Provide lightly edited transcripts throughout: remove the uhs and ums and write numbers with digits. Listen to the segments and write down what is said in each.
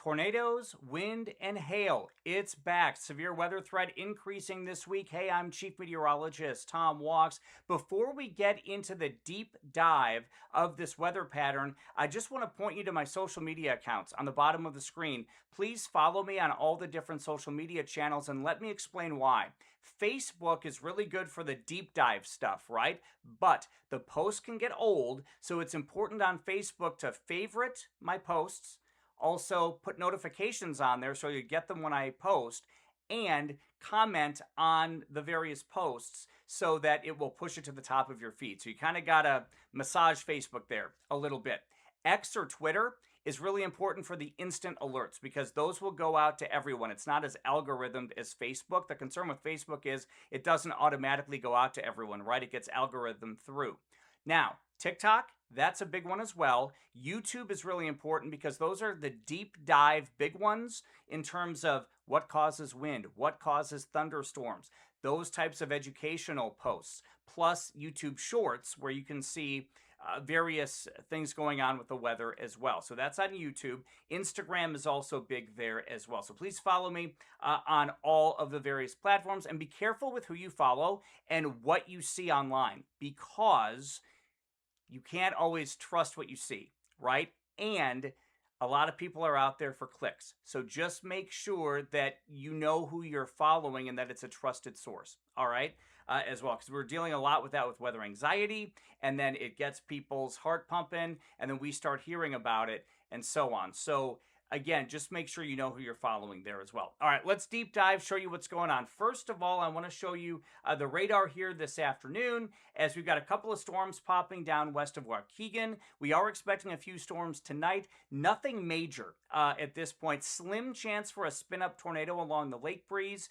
Tornadoes, wind, and hail. It's back. Severe weather threat increasing this week. Hey, I'm Chief Meteorologist Tom Walks. Before we get into the deep dive of this weather pattern, I just want to point you to my social media accounts on the bottom of the screen. Please follow me on all the different social media channels and let me explain why. Facebook is really good for the deep dive stuff, right? But the posts can get old, so it's important on Facebook to favorite my posts. Also, put notifications on there so you get them when I post, and comment on the various posts so that it will push it to the top of your feed. So you kind of got to massage Facebook there a little bit. X or Twitter is really important for the instant alerts because those will go out to everyone. It's not as algorithmed as Facebook. The concern with Facebook is it doesn't automatically go out to everyone, right? It gets algorithmed through. Now, TikTok, that's a big one as well. YouTube is really important because those are the deep dive big ones in terms of what causes wind, what causes thunderstorms, those types of educational posts, plus YouTube Shorts where you can see various things going on with the weather as well. So that's on YouTube. Instagram is also big there as well. So please follow me on all of the various platforms and be careful with who you follow and what you see online because you can't always trust what you see, right? And a lot of people are out there for clicks. So just make sure that you know who you're following and that it's a trusted source, all right? As well, because we're dealing a lot with that with weather anxiety, and then it gets people's heart pumping, and then we start hearing about it, and so on. So again, just make sure you know who you're following there as well. All right, let's deep dive, show you what's going on. First of all, I want to show you the radar here this afternoon as we've got a couple of storms popping down west of Waukegan. We are expecting a few storms tonight. Nothing major at this point. Slim chance for a spin-up tornado along the lake breeze.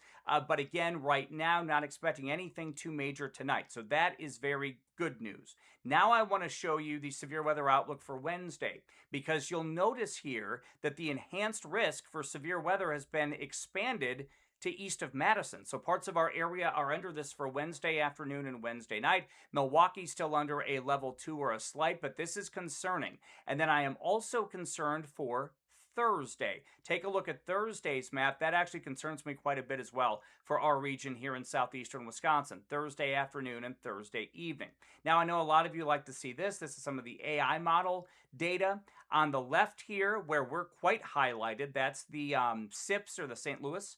But again, right now, not expecting anything too major tonight. So that is very good news. Now I want to show you the severe weather outlook for Wednesday because you'll notice here that the enhanced risk for severe weather has been expanded to east of Madison. So parts of our area are under this for Wednesday afternoon and Wednesday night. Milwaukee's still under a level 2 or a slight, but this is concerning. And then I am also concerned for Thursday. Take a look at Thursday's map. That actually concerns me quite a bit as well for our region here in southeastern Wisconsin. Thursday afternoon and Thursday evening. Now, I know a lot of you like to see this. This is some of the AI model data. On the left here, where we're quite highlighted, that's the SIPS or the St. Louis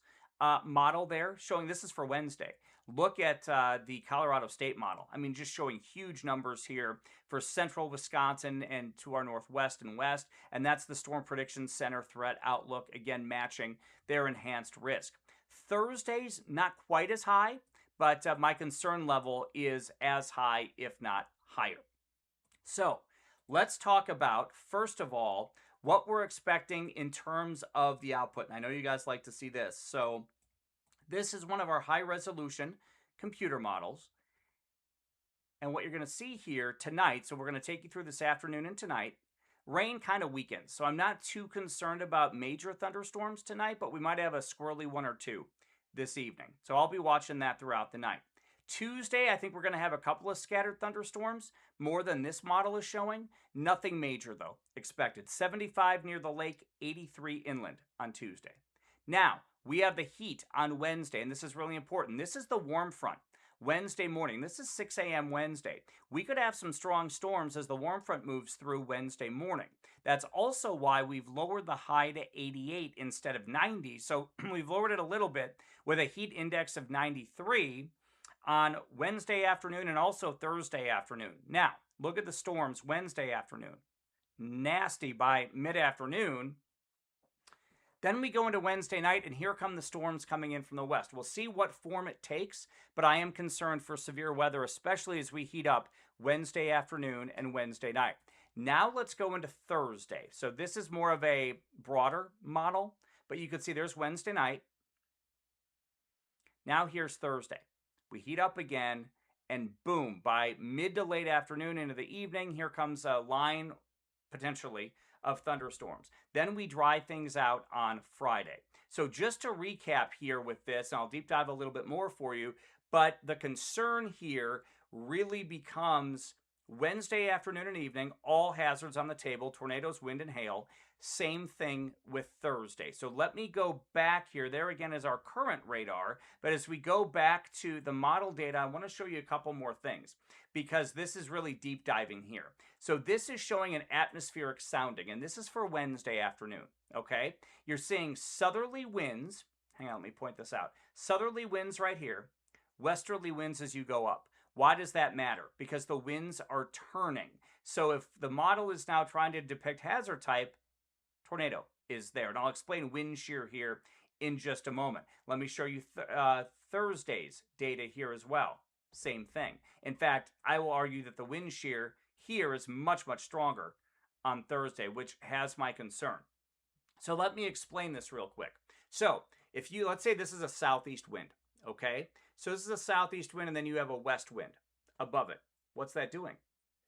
model there, showing this is for Wednesday. Look at the Colorado State model. I mean, just showing huge numbers here for central Wisconsin and to our northwest and west. And that's the Storm Prediction Center threat outlook, again, matching their enhanced risk. Thursday's not quite as high, but my concern level is as high, if not higher. So let's talk about, first of all, what we're expecting in terms of the output. And I know you guys like to see this. So this is one of our high-resolution computer models. And what you're going to see here tonight, so we're going to take you through this afternoon and tonight, rain kind of weakens. So I'm not too concerned about major thunderstorms tonight, but we might have a squirrely one or two this evening. So I'll be watching that throughout the night. Tuesday, I think we're going to have a couple of scattered thunderstorms, more than this model is showing. Nothing major, though, expected. 75 near the lake, 83 inland on Tuesday. Now, we have the heat on Wednesday, and this is really important. This is the warm front. Wednesday morning. This is 6 a.m. Wednesday. We could have some strong storms as the warm front moves through Wednesday morning. That's also why we've lowered the high to 88 instead of 90. So we've lowered it a little bit with a heat index of 93 on Wednesday afternoon and also Thursday afternoon. Now, look at the storms Wednesday afternoon. Nasty by mid-afternoon. Then we go into Wednesday night, and here come the storms coming in from the west. We'll see what form it takes, but I am concerned for severe weather, especially as we heat up Wednesday afternoon and Wednesday night. Now let's go into Thursday. So this is more of a broader model, but you can see there's Wednesday night. Now here's Thursday. We heat up again, and boom, by mid to late afternoon into the evening, here comes a line, potentially, of thunderstorms. Then we dry things out on Friday. So just to recap here with this, and I'll deep dive a little bit more for you, but the concern here really becomes Wednesday afternoon and evening, all hazards on the table, tornadoes, wind, and hail. Same thing with Thursday. So let me go back here. There again is our current radar. But as we go back to the model data, I want to show you a couple more things because this is really deep diving here. So this is showing an atmospheric sounding, and this is for Wednesday afternoon, okay? You're seeing southerly winds. Hang on, let me point this out. Southerly winds right here, westerly winds as you go up. Why does that matter? Because the winds are turning. So if the model is now trying to depict hazard type, tornado is there. And I'll explain wind shear here in just a moment. Let me show you Thursday's data here as well. Same thing. In fact, I will argue that the wind shear here is much, much stronger on Thursday, which has my concern. So let me explain this real quick. So if you, let's say this is a southeast wind, okay? So this is a southeast wind and then you have a west wind above it. What's that doing?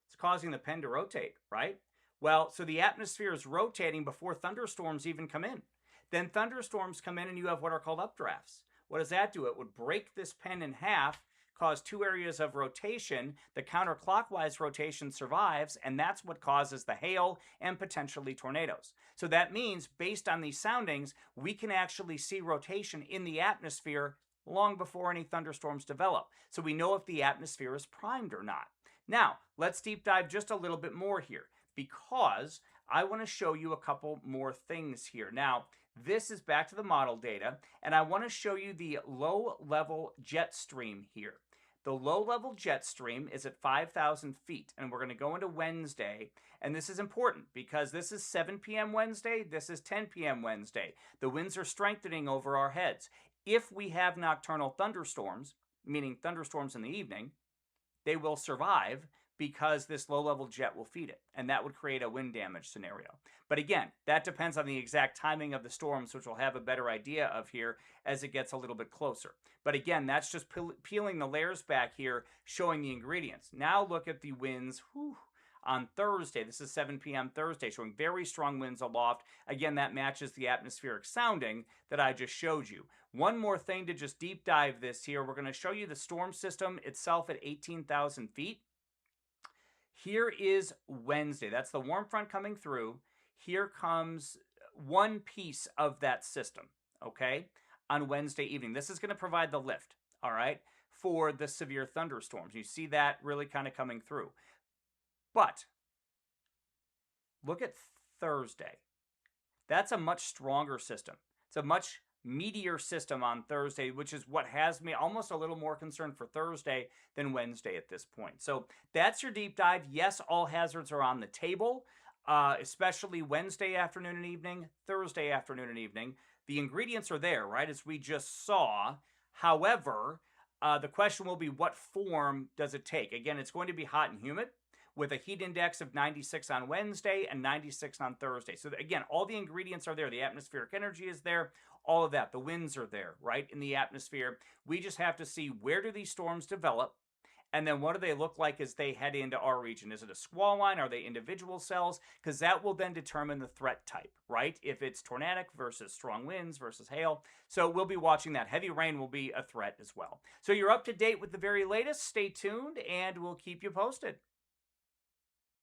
It's causing the pen to rotate, right? Well, so the atmosphere is rotating before thunderstorms even come in. Then thunderstorms come in and you have what are called updrafts. What does that do? It would break this pen in half, cause two areas of rotation. The counterclockwise rotation survives, and that's what causes the hail and potentially tornadoes. So that means, based on these soundings, we can actually see rotation in the atmosphere long before any thunderstorms develop. So we know if the atmosphere is primed or not. Now, let's deep dive just a little bit more here, because I want to show you a couple more things here. Now, this is back to the model data, and I want to show you the low-level jet stream here. The low-level jet stream is at 5,000 feet, and we're going to go into Wednesday, and this is important because this is 7 p.m. Wednesday, this is 10 p.m. Wednesday. The winds are strengthening over our heads. If we have nocturnal thunderstorms, meaning thunderstorms in the evening, they will survive because this low-level jet will feed it, and that would create a wind damage scenario. But again, that depends on the exact timing of the storms, which we'll have a better idea of here as it gets a little bit closer. But again, that's just peeling the layers back here, showing the ingredients. Now look at the winds on Thursday. This is 7 p.m. Thursday, showing very strong winds aloft. Again, that matches the atmospheric sounding that I just showed you. One more thing to just deep dive this here. We're going to show you the storm system itself at 18,000 feet. Here is Wednesday. That's the warm front coming through. Here comes one piece of that system, okay, on Wednesday evening. This is going to provide the lift, all right, for the severe thunderstorms. You see that really kind of coming through. But look at Thursday. That's a much stronger system. It's a much meatier system on Thursday, which is what has me almost a little more concerned for Thursday than Wednesday at this point. So that's your deep dive. Yes, all hazards are on the table, especially Wednesday afternoon and evening, Thursday afternoon and evening. The ingredients are there, right, as we just saw. However, the question will be, what form does it take? Again, it's going to be hot and humid, with a heat index of 96 on Wednesday and 96 on Thursday. So again, all the ingredients are there. The atmospheric energy is there, all of that. The winds are there, right, in the atmosphere. We just have to see, where do these storms develop, and then what do they look like as they head into our region? Is it a squall line? Are they individual cells? Because that will then determine the threat type, right? If it's tornadic versus strong winds versus hail. So we'll be watching that. Heavy rain will be a threat as well. So you're up to date with the very latest. Stay tuned, and we'll keep you posted.